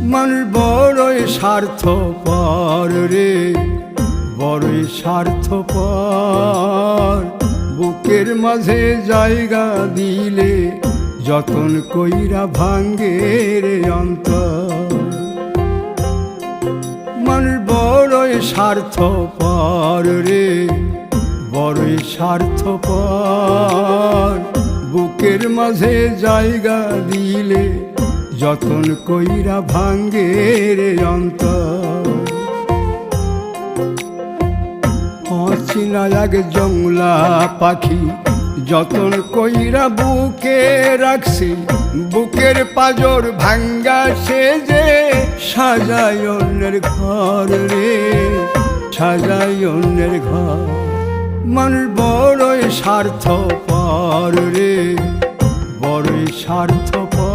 মানুষ বড়ই স্বার্থপর রে, বড়ই স্বার্থপর। বুকের মাঝে জায়গা দিলে যতন কইরা ভাঙ্গে রে অন্তর। মানুষ বড়ই স্বার্থপর রে, বড়ই স্বার্থপর। বুকের মাঝে জায়গা দিলে যতন কইরা ভাঙ্গে রে অন্তর। অচিনা এক জংলা পাখি যতন কইরা বুকে রাখছি, বুকের পাজর ভাঙ্গা সে যে সাজায় অন্যের ঘর রে, সাজায় অন্যের ঘর। মানুষ বড়ই স্বার্থপর রে, বড়ই স্বার্থপর।